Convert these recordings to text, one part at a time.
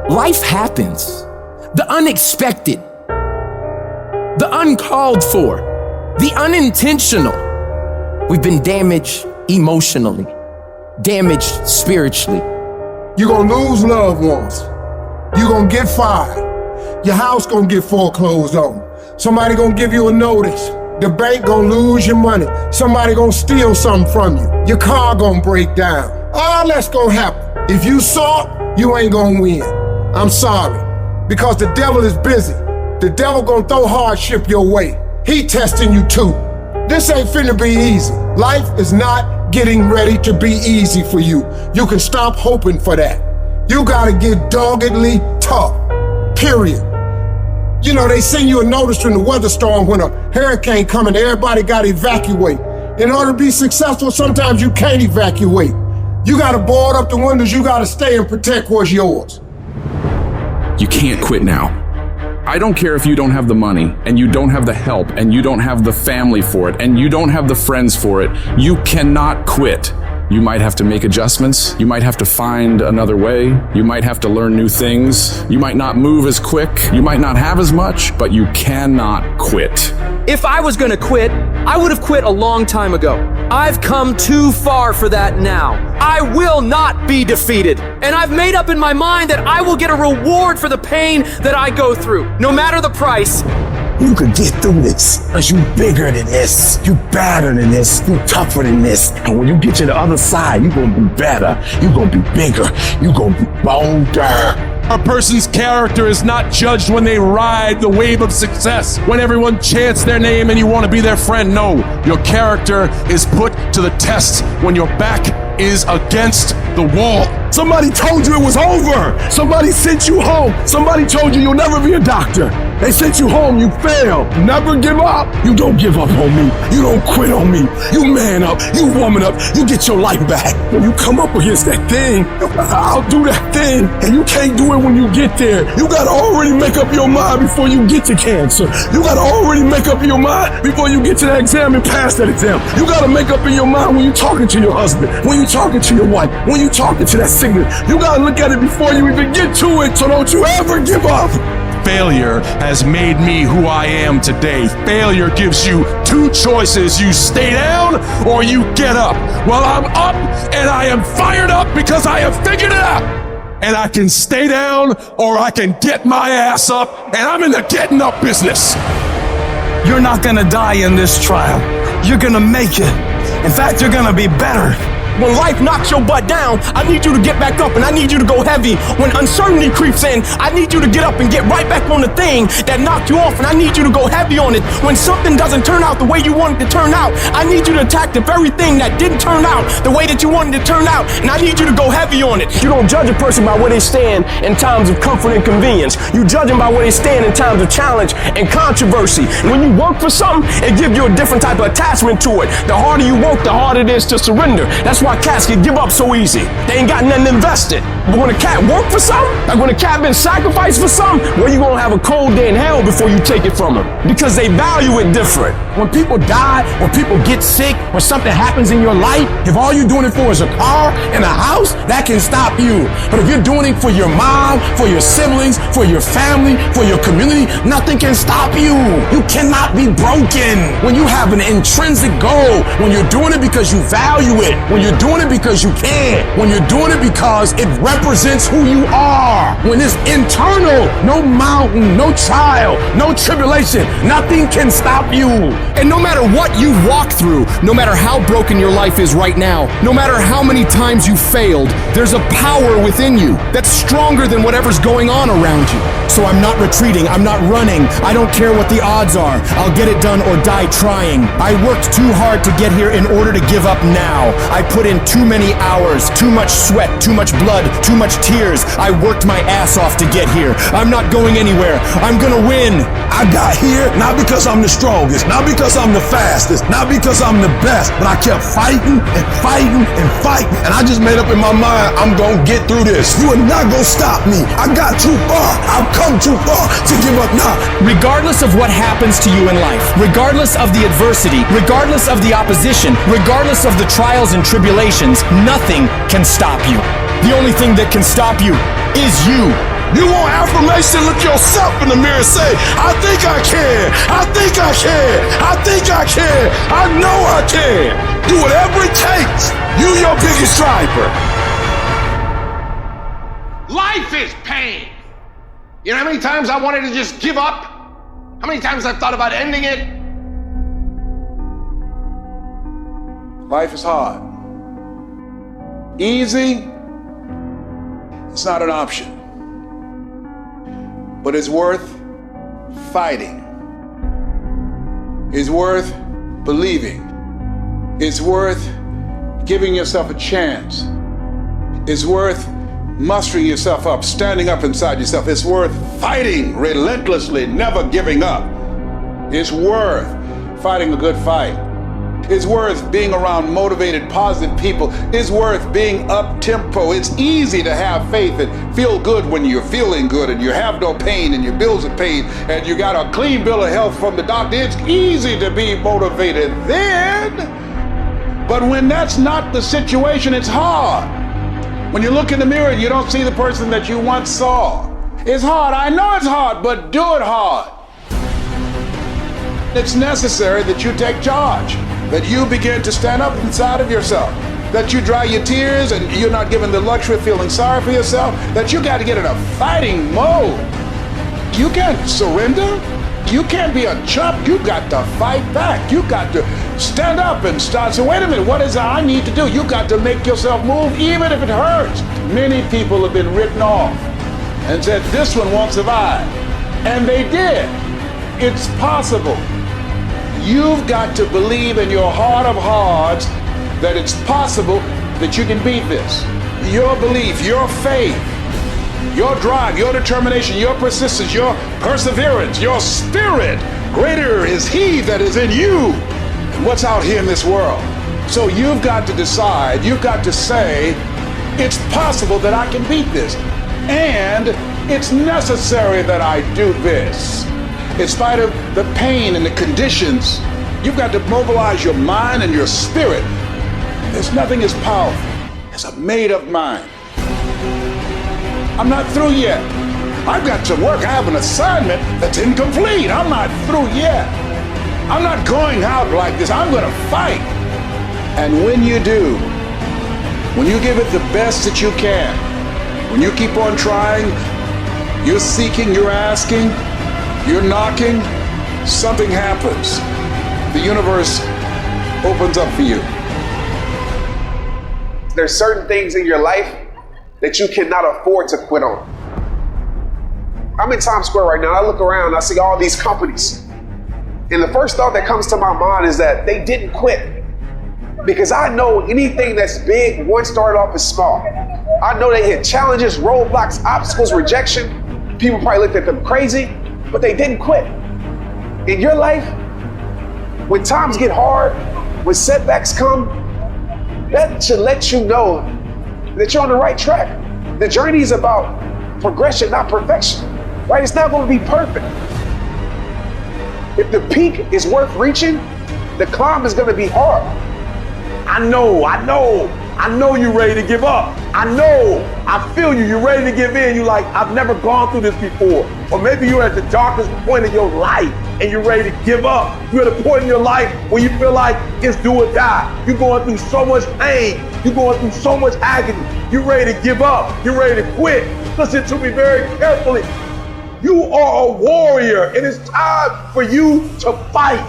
Life happens. The unexpected, the uncalled for, the unintentional. We've been damaged emotionally, damaged spiritually. You're gonna lose loved ones. You're gonna get fired. Your house gonna get foreclosed on. Somebody gonna give you a notice. The bank gonna lose your money. Somebody gonna steal something from you. Your car gonna break down. All that's gonna happen. If you saw it, you ain't gonna win. I'm sorry, because the devil is busy. The devil gonna throw hardship your way. He testing you too. This ain't finna be easy. Life is not getting ready to be easy for you. You can stop hoping for that. You gotta get doggedly tough, period. You know, they send you a notice from the weather storm when a hurricane coming, everybody gotta evacuate. In order to be successful, sometimes you can't evacuate. You gotta board up the windows, you gotta stay and protect what's yours. You can't quit now. I don't care if you don't have the money, and you don't have the help, and you don't have the family for it, and you don't have the friends for it. You cannot quit. You might have to make adjustments. You might have to find another way. You might have to learn new things. You might not move as quick. You might not have as much, but you cannot quit. If I was gonna quit, I would have quit a long time ago. I've come too far for that now. I will not be defeated. And I've made up in my mind that I will get a reward for the pain that I go through, no matter the price. You can get through this, because you bigger than this, you better than this, you tougher than this. And when you get to the other side, you're gonna be better, you're gonna be bigger, you're gonna be bolder. A person's character is not judged when they ride the wave of success, when everyone chants their name and you want to be their friend. No, your character is put to the test when your back is against the wall. Somebody told you it was over. Somebody sent you home. Somebody told you you'll never be a doctor. They sent you home, you failed. Never give up. You don't give up on me. You don't quit on me. You man up, you woman up, you get your life back. When you come up against that thing, I'll do that thing. And you can't do it when you get there. You gotta already make up your mind before you get to cancer. You gotta already make up your mind before you get to that exam and pass that exam. You gotta make up in your mind when you're talking to your husband, when you're talking to your wife, when you're talking to that sickness. You gotta look at it before you even get to it, so don't you ever give up. Failure has made me who I am today. Failure gives you two choices. You stay down or you get up. Well, I'm up and I am fired up because I have figured it out. And I can stay down or I can get my ass up, and I'm in the getting up business. You're not gonna die in this trial. You're gonna make it. In fact, you're gonna be better. When life knocks your butt down, I need you to get back up and I need you to go heavy. When uncertainty creeps in, I need you to get up and get right back on the thing that knocked you off, and I need you to go heavy on it. When something doesn't turn out the way you want it to turn out, I need you to attack the very thing that didn't turn out the way that you wanted it to turn out, and I need you to go heavy on it. You don't judge a person by where they stand in times of comfort and convenience. You judge them by where they stand in times of challenge and controversy. And when you work for something, it gives you a different type of attachment to it. The harder you work, the harder it is to surrender. That's why cats can give up so easy. They ain't got nothing invested. But when a cat work for something, like when a cat been sacrificed for something, well, you gonna have a cold day in hell before you take it from them, because they value it different. When people die, or people get sick, or something happens in your life, if all you're doing it for is a car and a house, that can stop you. But if you're doing it for your mom, for your siblings, for your family, for your community, nothing can stop you. You cannot be broken. When you have an intrinsic goal, when you're doing it because you value it, when you're doing it because you can, when you're doing it because it represents who you are, when it's internal, no mountain, no trial, no tribulation, nothing can stop you. And no matter what you've walked through, no matter how broken your life is right now, no matter how many times you failed, there's a power within you that's stronger than whatever's going on around you. So I'm not retreating, I'm not running, I don't care what the odds are, I'll get it done or die trying. I worked too hard to get here in order to give up now. I put in too many hours, too much sweat, too much blood, too much tears. I worked my ass off to get here. I'm not going anywhere. I'm gonna win. I got here not because I'm the strongest, not because I'm the fastest, not because I'm the best, but I kept fighting and fighting and fighting. And I just made up in my mind, I'm gonna get through this. You are not gonna stop me. I got too far. I've come too far to give up now. Regardless of what happens to you in life, regardless of the adversity, regardless of the opposition, regardless of the trials and tribulations, nothing can stop you. The only thing that can stop you is you. You want affirmation? Look yourself in the mirror and say, I think I can. I think I can. I think I can. I know I can. Do whatever it takes. You your biggest driver. Life is pain. You know how many times I wanted to just give up? How many times I've thought about ending it? Life is hard. Easy, it's not an option. But it's worth fighting. It's worth believing. It's worth giving yourself a chance. It's worth mustering yourself up, standing up inside yourself. It's worth fighting relentlessly, never giving up. It's worth fighting a good fight. It's worth being around motivated, positive people. It's worth being up-tempo. It's easy to have faith and feel good when you're feeling good and you have no pain and your bills are paid and you got a clean bill of health from the doctor. It's easy to be motivated then. But when that's not the situation, it's hard. When you look in the mirror and you don't see the person that you once saw. It's hard. I know it's hard, but do it hard. It's necessary that you take charge, that you begin to stand up inside of yourself, that you dry your tears and you're not given the luxury of feeling sorry for yourself, that you got to get in a fighting mode. You can't surrender. You can't be a chump. You got to fight back. You got to stand up and start. So wait a minute, what is it I need to do? You got to make yourself move even if it hurts. Many people have been written off and said, this one won't survive. And they did. It's possible. You've got to believe in your heart of hearts that it's possible that you can beat this. Your belief, your faith, your drive, your determination, your persistence, your perseverance, your spirit. Greater is He that is in you than what's out here in this world. So you've got to decide, you've got to say, it's possible that I can beat this. And it's necessary that I do this. In spite of the pain and the conditions, you've got to mobilize your mind and your spirit. There's nothing as powerful as a made-up mind. I'm not through yet. I've got to work. I have an assignment that's incomplete. I'm not through yet. I'm not going out like this. I'm going to fight. And when you do, when you give it the best that you can, when you keep on trying, you're seeking, you're asking, you're knocking, something happens. The universe opens up for you. There's certain things in your life that you cannot afford to quit on. I'm in Times Square right now. I look around, I see all these companies. And the first thought that comes to my mind is that they didn't quit. Because I know anything that's big once started off as small. I know they hit challenges, roadblocks, obstacles, rejection. People probably looked at them crazy, but they didn't quit. In your life, when times get hard, when setbacks come, that should let you know that you're on the right track. The journey is about progression, not perfection, right? It's not going to be perfect. If the peak is worth reaching, the climb is going to be hard. I know you're ready to give up. I feel you. You're ready to give in. You're like, I've never gone through this before. Or maybe you're at the darkest point of your life and you're ready to give up. You're at a point in your life where you feel like it's do or die. You're going through so much pain. You're going through so much agony. You're ready to give up. You're ready to quit. Listen to me very carefully. You are a warrior. It is time for you to fight.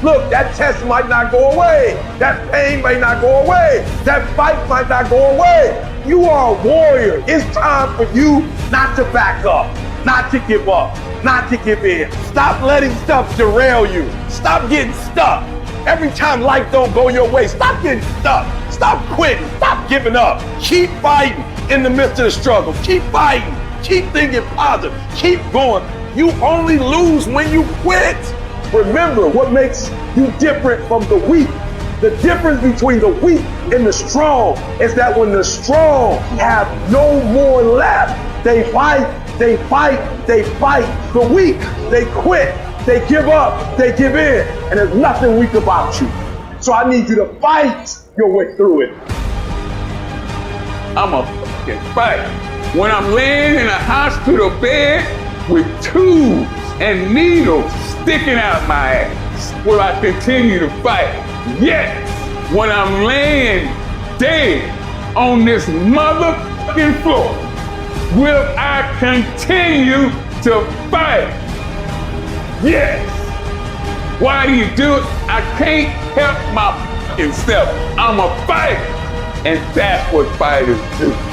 Look, that test might not go away. That pain might not go away. That fight might not go away. You are a warrior. It's time for you not to back up, not to give up, not to give in. Stop letting stuff derail you. Stop getting stuck. Every time life don't go your way, stop getting stuck. Stop quitting. Stop giving up. Keep fighting in the midst of the struggle. Keep fighting. Keep thinking positive. Keep going. You only lose when you quit. Remember, what makes you different from the weak, the difference between the weak and the strong is that when the strong have no more left, they fight. The weak, they quit, they give up, they give in, and there's nothing weak about you. So I need you to fight your way through it. I'm a fucking fight. When I'm laying in a hospital bed with tubes and needles sticking out my ass, will I continue to fight? Yes. When I'm laying dead on this motherfucking floor, will I continue to fight? Yes. Why do you do it? I can't help my fucking self. I'm a fighter. And that's what fighters do.